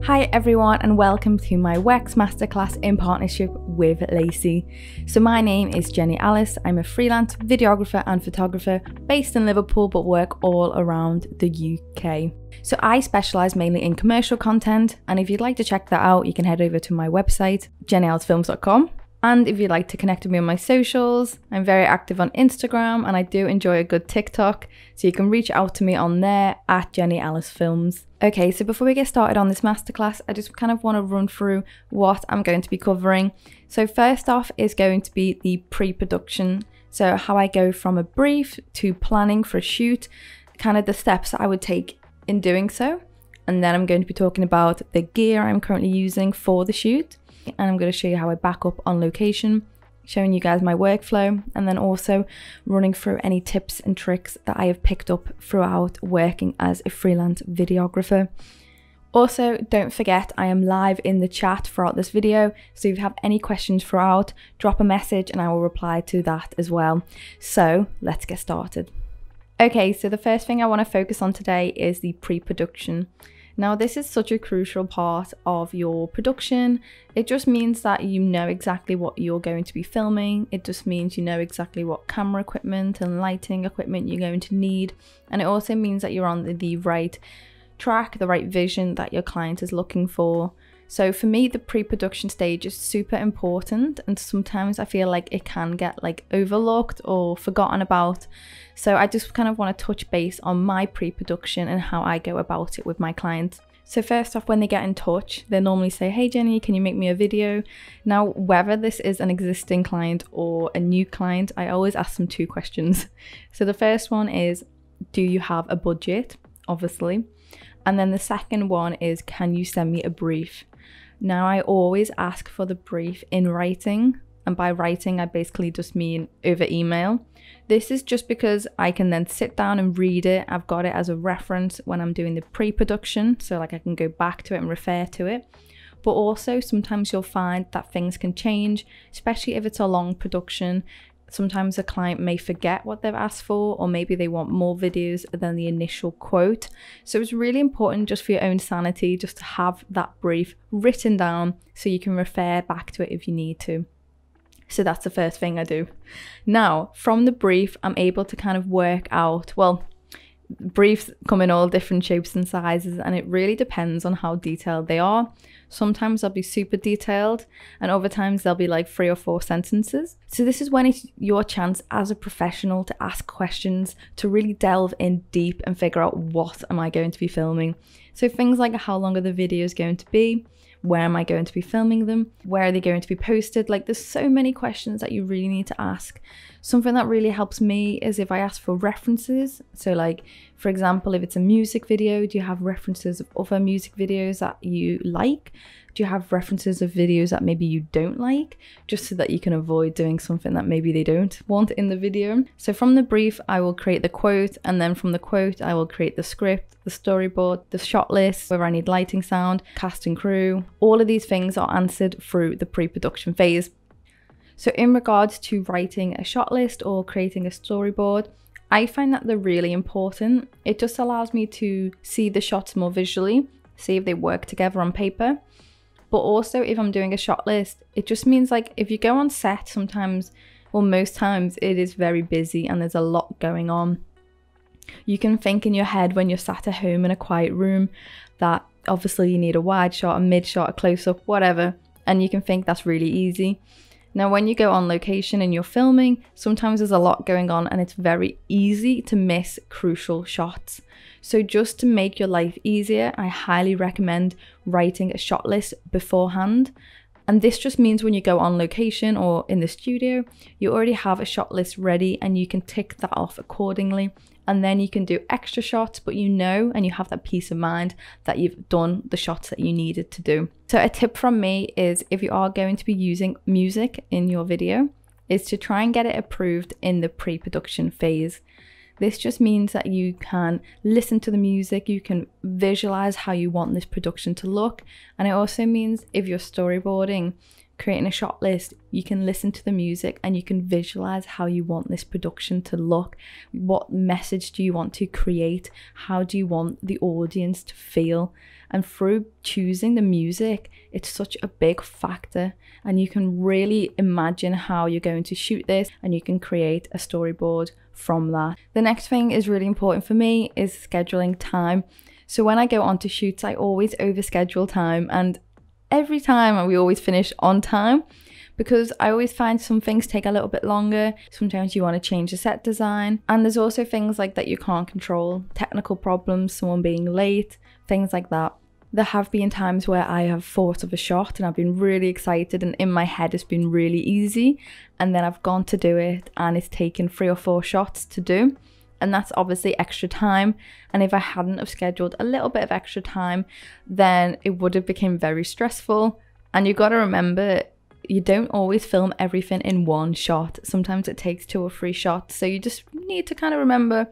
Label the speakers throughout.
Speaker 1: Hi everyone and welcome to my Wex Masterclass in partnership with LaCie. So my name is Jenny Alice. I'm a freelance videographer and photographer based in Liverpool but work all around the UK. So I specialise mainly in commercial content, and if you'd like to check that out you can head over to my website jennyalsfilms.com. And if you'd like to connect with me on my socials, I'm very active on Instagram and I do enjoy a good TikTok, so you can reach out to me on there at Jenny Alice Films. Okay, so before we get started on this masterclass, I just kind of want to run through what I'm going to be covering. So first off is going to be the pre-production. So how I go from a brief to planning for a shoot, kind of the steps that I would take in doing so. And then I'm going to be talking about the gear I'm currently using for the shoot. And I'm going to show you how I back up on location, showing you guys my workflow, and then also running through any tips and tricks that I have picked up throughout working as a freelance videographer. Also, don't forget I am live in the chat throughout this video, so if you have any questions throughout, drop a message and I will reply to that as well. So let's get started. Okay, so the first thing I want to focus on today is the pre-production. Now this is such a crucial part of your production. It just means that you know exactly what you're going to be filming. It just means you know exactly what camera equipment and lighting equipment you're going to need. And it also means that you're on the right track, the right vision that your client is looking for. So for me, the pre-production stage is super important, and sometimes I feel like it can get like overlooked or forgotten about. So I just kind of want to touch base on my pre-production and how I go about it with my clients. So first off, when they get in touch, they normally say, "Hey Jenny, can you make me a video?" Now, whether this is an existing client or a new client, I always ask them two questions. So the first one is, do you have a budget? Obviously. And then the second one is, can you send me a brief? Now I always ask for the brief in writing, and by writing I basically just mean over email. This is just because I can then sit down and read it. I've got it as a reference when I'm doing the pre-production, so like I can go back to it and refer to it. But also sometimes you'll find that things can change, especially if it's a long production. Sometimes a client may forget what they've asked for, or maybe they want more videos than the initial quote. So it's really important just for your own sanity just to have that brief written down so you can refer back to it if you need to. So that's the first thing I do. Now, from the brief, I'm able to kind of work out, well, briefs come in all different shapes and sizes, and it really depends on how detailed they are. Sometimes they'll be super detailed, and other times they'll be like 3 or 4 sentences. So this is when it's your chance as a professional to ask questions, to really delve in deep and figure out, what am I going to be filming? So things like, how long are the videos going to be? Where am I going to be filming them? Where are they going to be posted? Like, there's so many questions that you really need to ask. Something that really helps me is if I ask for references. So like, for example, if it's a music video, do you have references of other music videos that you like? Do you have references of videos that maybe you don't like? Just so that you can avoid doing something that maybe they don't want in the video. So from the brief, I will create the quote, and then from the quote, I will create the script, the storyboard, the shot list, whether I need lighting, sound, cast and crew. All of these things are answered through the pre-production phase. So in regards to writing a shot list or creating a storyboard, I find that they're really important. It just allows me to see the shots more visually, see if they work together on paper. But also if I'm doing a shot list, it just means like if you go on set sometimes, or most times, it is very busy and there's a lot going on. You can think in your head when you're sat at home in a quiet room that obviously you need a wide shot, a mid shot, a close up, whatever. And you can think that's really easy. Now, when you go on location and you're filming, sometimes there's a lot going on and it's very easy to miss crucial shots. So just to make your life easier, I highly recommend writing a shot list beforehand. And this just means when you go on location or in the studio, you already have a shot list ready and you can tick that off accordingly. And then you can do extra shots, but you know, and you have that peace of mind that you've done the shots that you needed to do. So a tip from me is, if you are going to be using music in your video, is to try and get it approved in the pre-production phase. This just means that you can listen to the music, you can visualize how you want this production to look. And it also means if you're storyboarding, creating a shot list, you can listen to the music and you can visualize how you want this production to look. What message do you want to create? How do you want the audience to feel? And through choosing the music, it's such a big factor, and you can really imagine how you're going to shoot this, and you can create a storyboard from that. The next thing is really important for me is scheduling time. So when I go on to shoots, I always overschedule time, and every time we always finish on time, because I always find some things take a little bit longer. Sometimes you want to change the set design, and there's also things like that you can't control, technical problems, someone being late, things like that. There have been times where I have thought of a shot and I've been really excited, and in my head it's been really easy, and then I've gone to do it and it's taken 3 or 4 shots to do, and that's obviously extra time. And if I hadn't have scheduled a little bit of extra time, then it would have become very stressful. And you got to remember, you don't always film everything in one shot. Sometimes it takes 2 or 3 shots. So you just need to kind of remember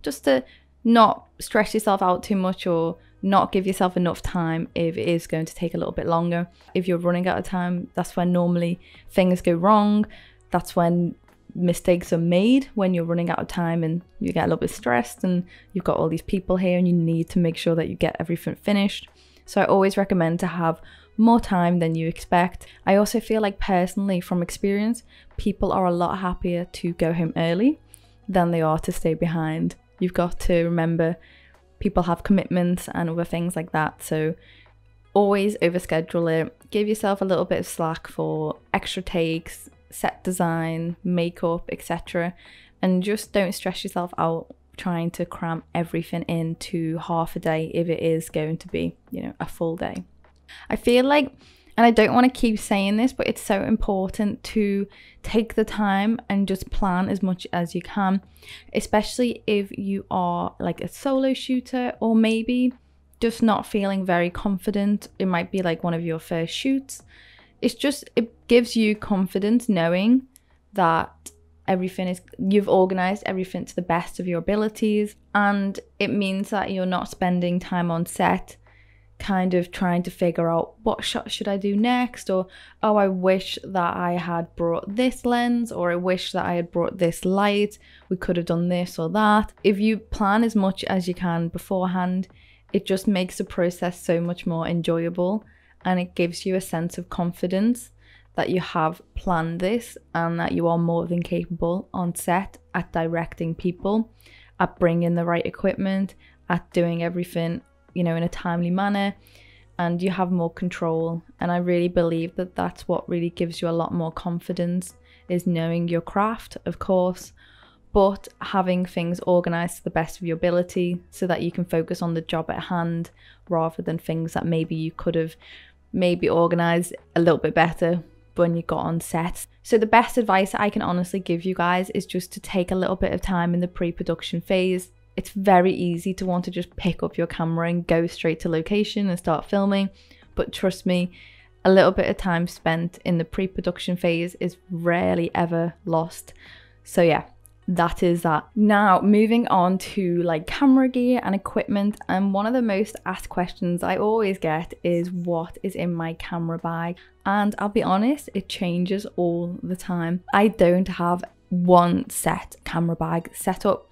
Speaker 1: just to not stress yourself out too much, or not give yourself enough time if it is going to take a little bit longer. If you're running out of time, that's when normally things go wrong. That's when mistakes are made, when you're running out of time and you get a little bit stressed and you've got all these people here and you need to make sure that you get everything finished. So I always recommend to have more time than you expect. I also feel like, personally, from experience, people are a lot happier to go home early than they are to stay behind. You've got to remember, people have commitments and other things like that, so always overschedule it. Give yourself a little bit of slack for extra takes, set design, makeup, etc. And just don't stress yourself out trying to cram everything into half a day if it is going to be, a full day. I feel like, and I don't want to keep saying this, but it's so important to take the time and just plan as much as you can, especially if you are like a solo shooter, or maybe just not feeling very confident. It might be like one of your first shoots. It gives you confidence knowing that you've organized everything to the best of your abilities, and it means that you're not spending time on set kind of trying to figure out what shot should I do next, or oh, I wish that I had brought this lens, or I wish that I had brought this light, we could have done this or that. If you plan as much as you can beforehand, it just makes the process so much more enjoyable, and it gives you a sense of confidence that you have planned this and that you are more than capable on set at directing people, at bringing the right equipment, at doing everything in a timely manner, and you have more control. And I really believe that that's what really gives you a lot more confidence, is knowing your craft, of course, but having things organized to the best of your ability so that you can focus on the job at hand, rather than things that maybe you could have organized a little bit better when you got on set. So the best advice I can honestly give you guys is just to take a little bit of time in the pre-production phase. It's very easy to want to just pick up your camera and go straight to location and start filming, but trust me, a little bit of time spent in the pre-production phase is rarely ever lost. So yeah, that is that. Now moving on to like camera gear and equipment, and one of the most asked questions I always get is what is in my camera bag, and I'll be honest, it changes all the time. I don't have one set camera bag set up,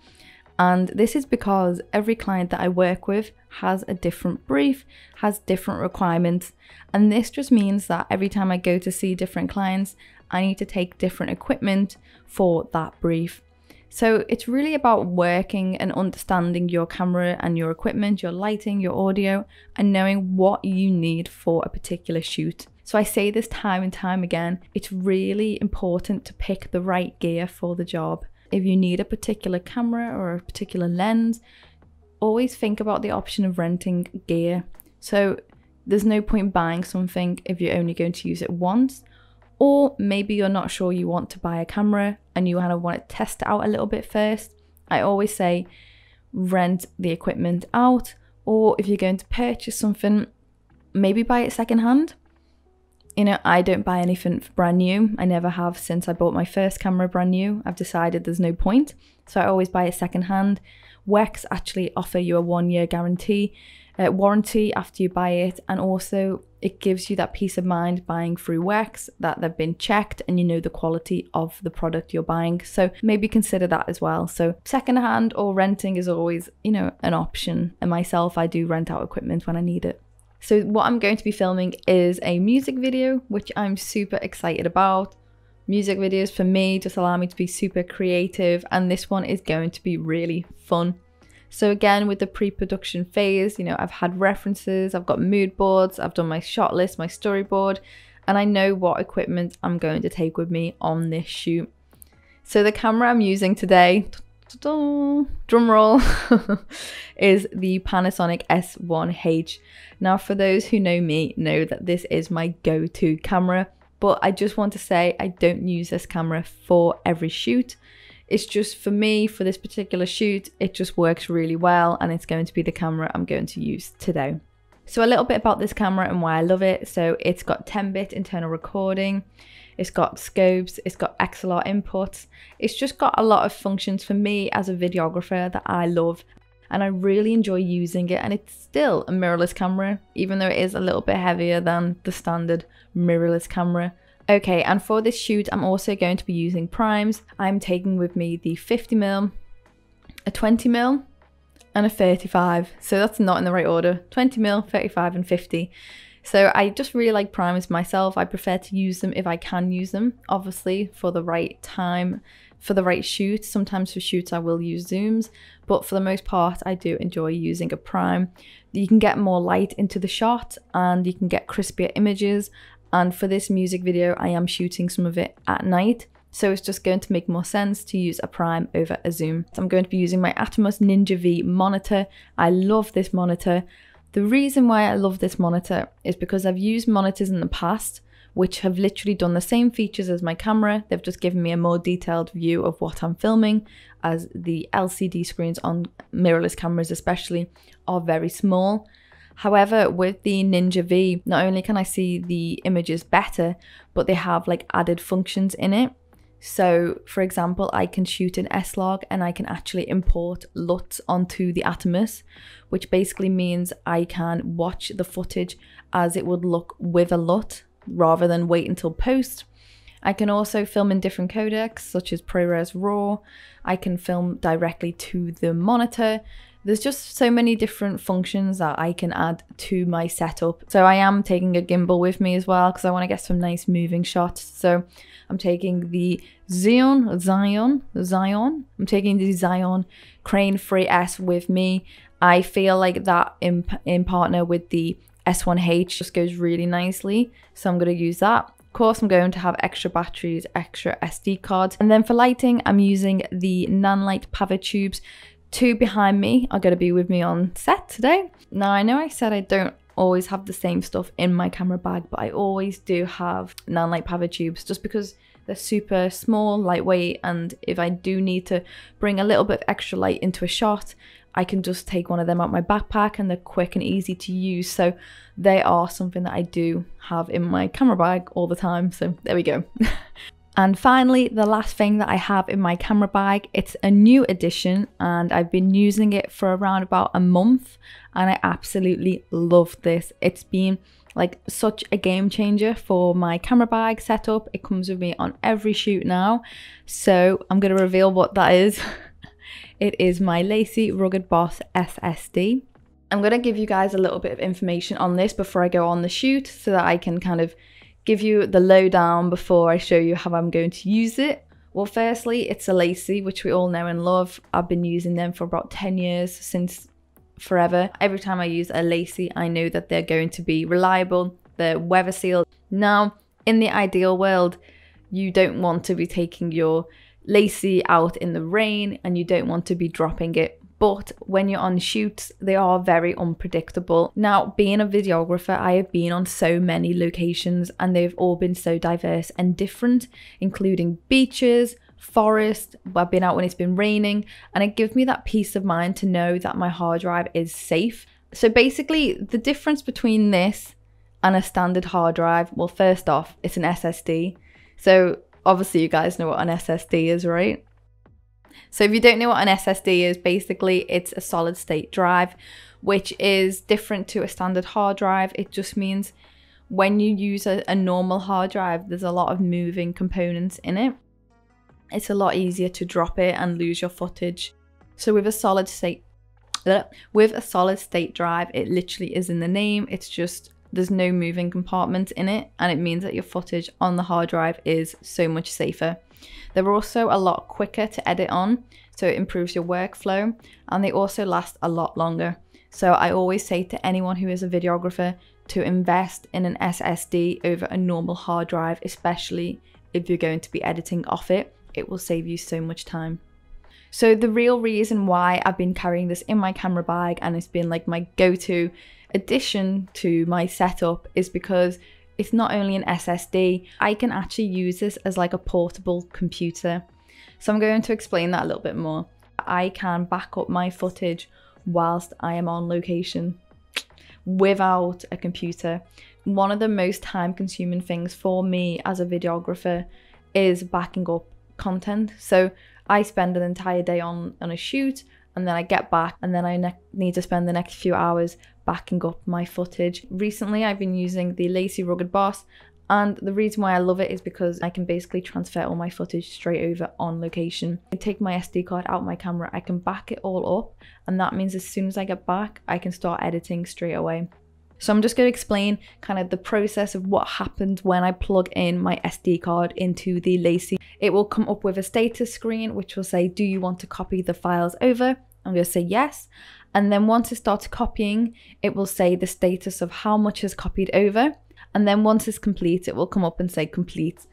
Speaker 1: and this is because every client that I work with has a different brief, has different requirements, and this just means that every time I go to see different clients, I need to take different equipment for that brief. So it's really about working and understanding your camera and your equipment, your lighting, your audio, and knowing what you need for a particular shoot. So I say this time and time again, it's really important to pick the right gear for the job. If you need a particular camera or a particular lens, always think about the option of renting gear. So there's no point buying something if you're only going to use it once. Or maybe you're not sure you want to buy a camera and you kind of want to test it out a little bit first. I always say rent the equipment out, or if you're going to purchase something, maybe buy it secondhand. I don't buy anything brand new. I never have since I bought my first camera brand new. I've decided there's no point. So I always buy it secondhand. Wex actually offer you a 1-year warranty after you buy it, and also it gives you that peace of mind buying through Wex that they've been checked and you know the quality of the product you're buying. So maybe consider that as well. So secondhand or renting is always, an option. And myself, I do rent out equipment when I need it. So what I'm going to be filming is a music video, which I'm super excited about. Music videos for me just allow me to be super creative, and this one is going to be really fun. So again, with the pre-production phase, you know, I've had references, I've got mood boards, I've done my shot list, my storyboard, and I know what equipment I'm going to take with me on this shoot. So the camera I'm using today, drum roll, is the Panasonic S1H. Now, for those who know me, know that this is my go-to camera, but I just want to say I don't use this camera for every shoot. It's just for me, for this particular shoot, it just works really well, and it's going to be the camera I'm going to use today. So a little bit about this camera and why I love it. So it's got 10-bit internal recording, it's got scopes, it's got XLR inputs. It's just got a lot of functions for me as a videographer that I love, and I really enjoy using it. And it's still a mirrorless camera, even though it is a little bit heavier than the standard mirrorless camera. Okay, and for this shoot, I'm also going to be using primes. I'm taking with me the 50mm, a 20mm, and a 35. So that's not in the right order. 20mm, 35, and 50. So I just really like primes myself. I prefer to use them if I can use them, obviously for the right time, for the right shoot. Sometimes for shoots I will use zooms, but for the most part I do enjoy using a prime. You can get more light into the shot and you can get crispier images. And for this music video, I am shooting some of it at night, so it's just going to make more sense to use a prime over a zoom. So I'm going to be using my Atomos Ninja V monitor. I love this monitor. The reason why I love this monitor is because I've used monitors in the past which have literally done the same features as my camera. They've just given me a more detailed view of what I'm filming, as the LCD screens on mirrorless cameras especially are very small. However, with the Ninja V, not only can I see the images better, but they have like added functions in it. So for example, I can shoot an S-Log and I can actually import LUTs onto the Atomos, which basically means I can watch the footage as it would look with a LUT rather than wait until post. I can also film in different codecs such as ProRes RAW. I can film directly to the monitor. There's just so many different functions that I can add to my setup. So I am taking a gimbal with me as well because I want to get some nice moving shots. So I'm taking the Zion. I'm taking the Zion Crane 3S with me. I feel like that in partner with the S1H just goes really nicely. So I'm going to use that. Of course, I'm going to have extra batteries, extra SD cards. And then for lighting, I'm using the Nanlite Power Tubes. Two behind me are going to be with me on set today. Now, I know I said I don't always have the same stuff in my camera bag, but I always do have Nanlite Power Tubes just because they're super small, lightweight, and if I do need to bring a little bit of extra light into a shot, I can just take one of them out my backpack and they're quick and easy to use. So they are something that I do have in my camera bag all the time. So there we go. And finally, the last thing that I have in my camera bag, it's a new addition and I've been using it for around about a month and I absolutely love this. It's been like such a game changer for my camera bag setup. It comes with me on every shoot now. So I'm going to reveal what that is. It is my LaCie Rugged Boss SSD. I'm going to give you guys a little bit of information on this before I go on the shoot so that I can kind of give you the lowdown before I show you how I'm going to use it. Well, firstly, it's a LaCie, which we all know and love. I've been using them for about 10 years, since forever. Every time I use a LaCie, I know that they're going to be reliable, they're weather sealed. Now, in the ideal world, you don't want to be taking your LaCie out in the rain and you don't want to be dropping it. But when you're on shoots, they are very unpredictable. Now, being a videographer, I have been on so many locations and they've all been so diverse and different, including beaches, forest. I've been out when it's been raining, and it gives me that peace of mind to know that my hard drive is safe. So basically, the difference between this and a standard hard drive, well, first off, it's an SSD. So obviously you guys know what an SSD is, right? So if you don't know what an SSD is, basically it's a solid state drive, which is different to a standard hard drive. It just means when you use a normal hard drive, there's a lot of moving components in it. It's a lot easier to drop it and lose your footage. So with a solid state with a solid state drive, it literally is in the name. It's just, there's no moving compartments in it, and it means that your footage on the hard drive is so much safer. They're also a lot quicker to edit on, so it improves your workflow, and they also last a lot longer. So I always say to anyone who is a videographer to invest in an SSD over a normal hard drive, especially if you're going to be editing off it. It will save you so much time. So the real reason why I've been carrying this in my camera bag and it's been like my go-to addition to my setup is because it's not only an SSD, I can actually use this as like a portable computer. So I'm going to explain that a little bit more. I can back up my footage whilst I am on location without a computer. One of the most time-consuming things for me as a videographer is backing up content. So I spend an entire day on a shoot, and then I get back, and then I need to spend the next few hours backing up my footage. Recently I've been using the LaCie Rugged Boss, and the reason why I love it is because I can basically transfer all my footage straight over on location. I take my SD card out my camera, I can back it all up, and that means as soon as I get back I can start editing straight away. So I'm just going to explain kind of the process of what happens when I plug in my SD card into the LaCie. It will come up with a status screen which will say, do you want to copy the files over? I'm going to say yes. And then once it starts copying, it will say the status of how much is copied over. And then once it's complete, it will come up and say complete.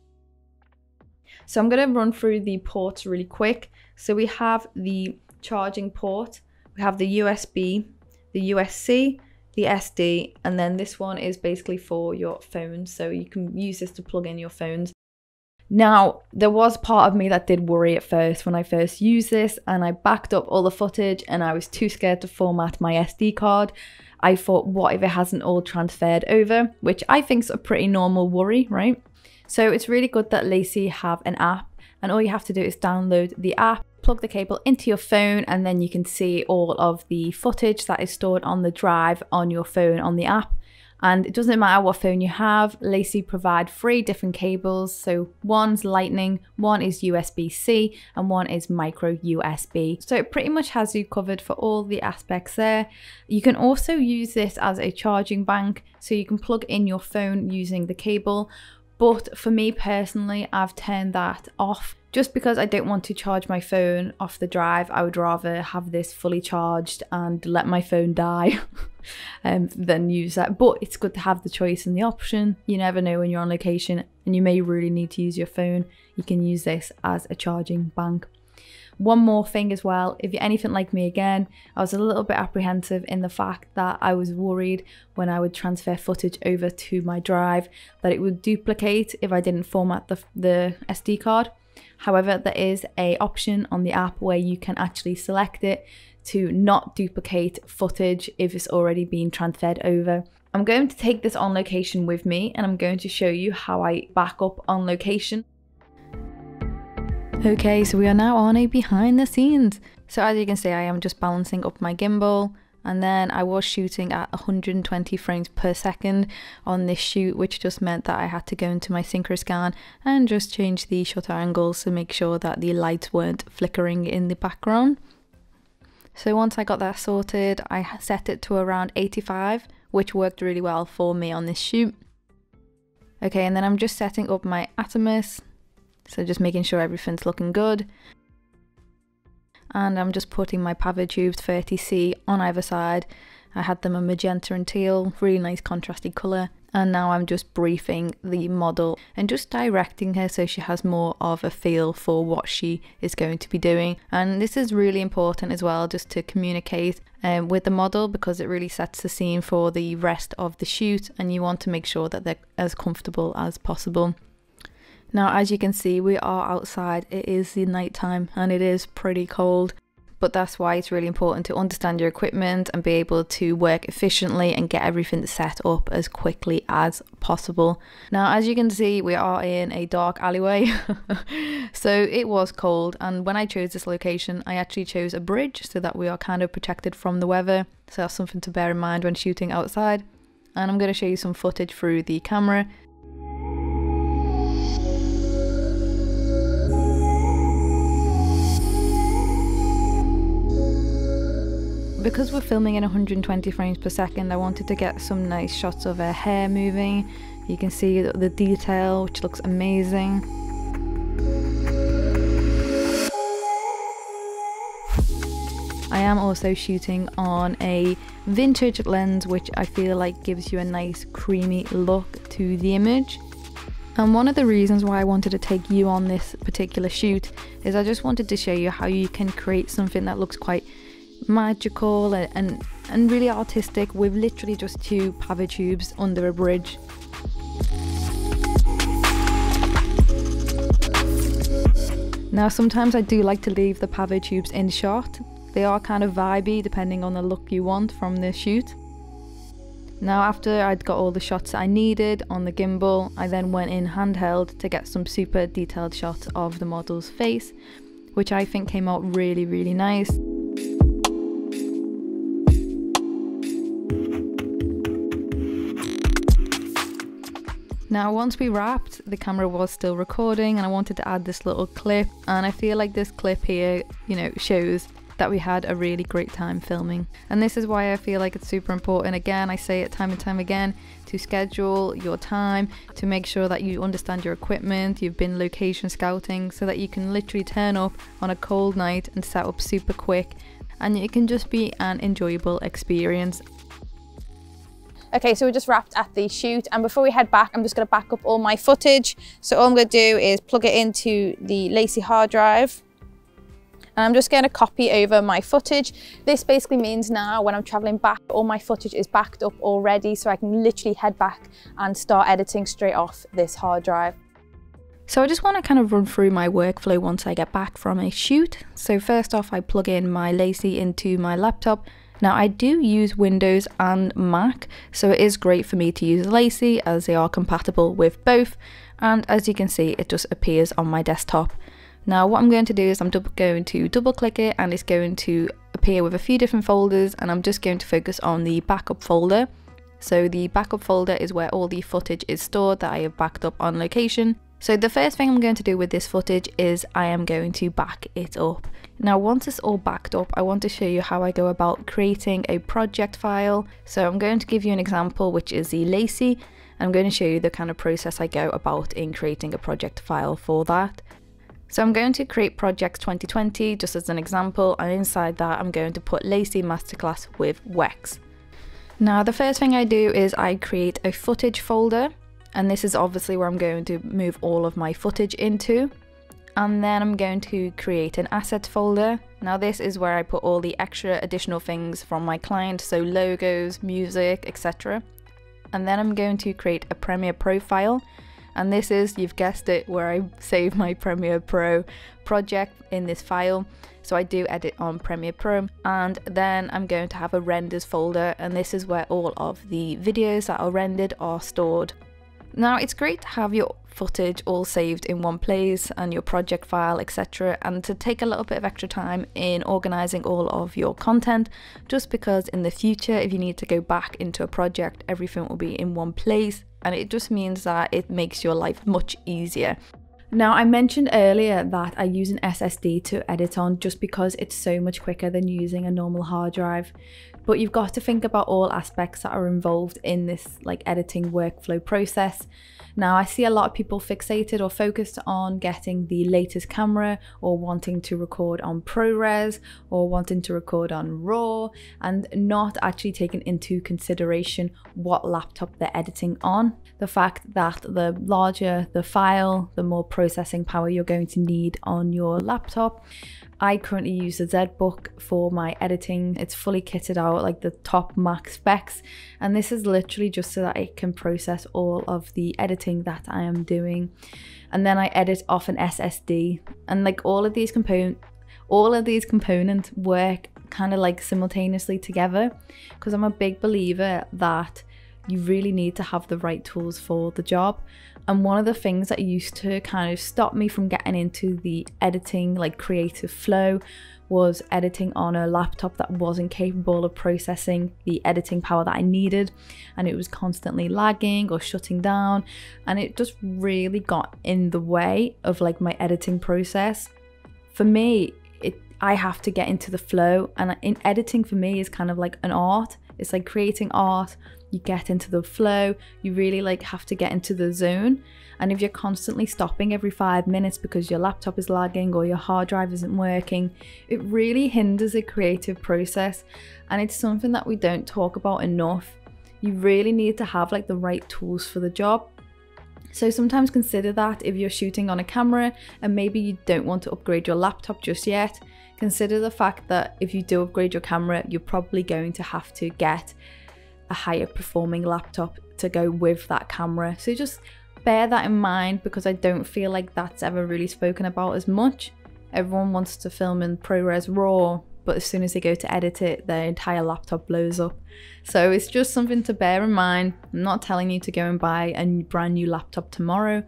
Speaker 1: So I'm going to run through the ports really quick. So we have the charging port, we have the USB, the USB-C, the SD, and then this one is basically for your phones, so you can use this to plug in your phones. Now, there was part of me that did worry at first when I first used this, and I backed up all the footage and I was too scared to format my SD card. I thought, what if it hasn't all transferred over, which I think is a pretty normal worry, right? So it's really good that LaCie have an app, and all you have to do is download the app, plug the cable into your phone, and then you can see all of the footage that is stored on the drive on your phone on the app. And it doesn't matter what phone you have, LaCie provide 3 different cables. So one's Lightning, one is USB-C, and one is micro USB. So it pretty much has you covered for all the aspects there. You can also use this as a charging bank, so you can plug in your phone using the cable. But for me personally, I've turned that off just because I don't want to charge my phone off the drive. I would rather have this fully charged and let my phone die than use that. But it's good to have the choice and the option. You never know when you're on location and you may really need to use your phone. You can use this as a charging bank. One more thing as well, if you're anything like me again, I was a little bit apprehensive in the fact that I was worried when I would transfer footage over to my drive that it would duplicate if I didn't format the SD card. However, there is an option on the app where you can actually select it to not duplicate footage if it's already been transferred over. I'm going to take this on location with me, and I'm going to show you how I back up on location. Okay, so we are now on a behind the scenes. So as you can see, I am just balancing up my gimbal, and then I was shooting at 120 frames per second on this shoot, which just meant that I had to go into my synchro scan and just change the shutter angles to make sure that the lights weren't flickering in the background. So once I got that sorted, I set it to around 85, which worked really well for me on this shoot. Okay, and then I'm just setting up my Atomos. So just making sure everything's looking good. And I'm just putting my Pavo tubes 30C on either side. I had them a magenta and teal, really nice contrasty colour. And now I'm just briefing the model and just directing her so she has more of a feel for what she is going to be doing. And this is really important as well, just to communicate with the model, because it really sets the scene for the rest of the shoot, and you want to make sure that they're as comfortable as possible. Now, as you can see, we are outside. It is the night time and it is pretty cold, but that's why it's really important to understand your equipment and be able to work efficiently and get everything set up as quickly as possible. Now, as you can see, we are in a dark alleyway, so it was cold, and when I chose this location, I actually chose a bridge so that we are kind of protected from the weather. So that's something to bear in mind when shooting outside. And I'm going to show you some footage through the camera. because we're filming in 120 frames per second, I wanted to get some nice shots of her hair moving. You can see the detail, which looks amazing. I am also shooting on a vintage lens, which I feel like gives you a nice creamy look to the image. And one of the reasons why I wanted to take you on this particular shoot is I just wanted to show you how you can create something that looks quite magical and really artistic with literally just 2 power tubes under a bridge. Now sometimes I do like to leave the pavo tubes in shot. They are kind of vibey depending on the look you want from the shoot. Now after I'd got all the shots I needed on the gimbal, I then went in handheld to get some super detailed shots of the model's face, which I think came out really, really nice. Now once we wrapped, the camera was still recording and I wanted to add this little clip, and I feel like this clip here, you know, shows that we had a really great time filming. And this is why I feel like it's super important, again I say it time and time again, to schedule your time, to make sure that you understand your equipment, you've been location scouting, so that you can literally turn up on a cold night and set up super quick, and it can just be an enjoyable experience.
Speaker 2: Okay, so we just wrapped at the shoot, and before we head back, I'm just going to back up all my footage. So all I'm going to do is plug it into the LaCie hard drive, and I'm just going to copy over my footage. This basically means now when I'm traveling back, all my footage is backed up already, so I can literally head back and start editing straight off this hard drive.
Speaker 1: So I just want to kind of run through my workflow once I get back from a shoot. So first off, I plug in my LaCie into my laptop. Now I do use Windows and Mac, so it is great for me to use LaCie as they are compatible with both, and as you can see it just appears on my desktop. Now what I'm going to do is I'm going to double click it, and it's going to appear with a few different folders, and I'm just going to focus on the backup folder. So the backup folder is where all the footage is stored that I have backed up on location. So the first thing I'm going to do with this footage is I am going to back it up. Now once it's all backed up, I want to show you how I go about creating a project file. So I'm going to give you an example, which is the LaCie. I'm going to show you the kind of process I go about in creating a project file for that. So I'm going to create projects 2020 just as an example, and inside that I'm going to put LaCie Masterclass with Wex. Now the first thing I do is I create a footage folder, and this is obviously where I'm going to move all of my footage into. And then I'm going to create an assets folder. Now this is where I put all the extra additional things from my client, so logos, music, etc. And then I'm going to create a Premiere Pro file, and this is, you've guessed it, where I save my Premiere Pro project in this file. So I do edit on Premiere Pro, and then I'm going to have a renders folder, and this is where all of the videos that are rendered are stored. Now it's great to have your footage all saved in one place and your project file, etc., and to take a little bit of extra time in organizing all of your content, just because in the future if you need to go back into a project, everything will be in one place, and it just means that it makes your life much easier. Now I mentioned earlier that I use an SSD to edit on just because it's so much quicker than using a normal hard drive. But you've got to think about all aspects that are involved in this editing workflow process. Now I see a lot of people fixated or focused on getting the latest camera, or wanting to record on ProRes, or wanting to record on RAW, and not actually taking into consideration what laptop they're editing on. The fact that the larger the file, the more processing power you're going to need on your laptop. I currently use the ZBook for my editing. It's fully kitted out, like the top max specs, and this is literally just so that it can process all of the editing that I am doing. And then I edit off an SSD, and all of these components work kind of simultaneously together, because I'm a big believer that you really need to have the right tools for the job. And one of the things that used to kind of stop me from getting into the editing, creative flow, was editing on a laptop that wasn't capable of processing the editing power that I needed, and it was constantly lagging or shutting down, and it just really got in the way of my editing process. For me, I have to get into the flow, and in editing for me is kind of like an art. It's like creating art. You get into the flow, you really like have to get into the zone. And if you're constantly stopping every 5 minutes because your laptop is lagging or your hard drive isn't working, it really hinders the creative process. And it's something that we don't talk about enough. You really need to have like the right tools for the job. So sometimes consider that if you're shooting on a camera and maybe you don't want to upgrade your laptop just yet, consider the fact that if you do upgrade your camera, you're probably going to have to get a higher performing laptop to go with that camera. So just bear that in mind, because I don't feel like that's ever really spoken about as much. Everyone wants to film in ProRes RAW, but as soon as they go to edit it, their entire laptop blows up. So it's just something to bear in mind. I'm not telling you to go and buy a brand new laptop tomorrow.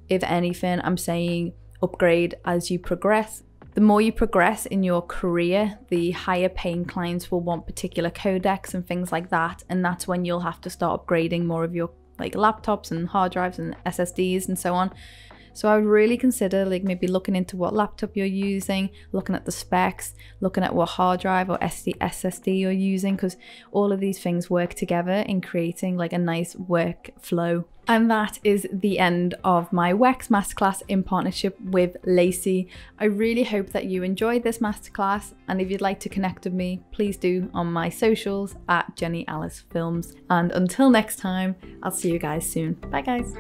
Speaker 1: If anything, I'm saying upgrade as you progress. The more you progress in your career, the higher paying clients will want particular codecs and things like that. And that's when you'll have to start upgrading more of your like laptops and hard drives and SSDs and so on. So I would really consider like maybe looking into what laptop you're using, looking at the specs, looking at what hard drive or SSD you're using, because all of these things work together in creating like a nice workflow. And that is the end of my Wex masterclass in partnership with LaCie. I really hope that you enjoyed this masterclass, and if you'd like to connect with me, please do on my socials at Jenny Alice Films. And until next time, I'll see you guys soon. Bye guys.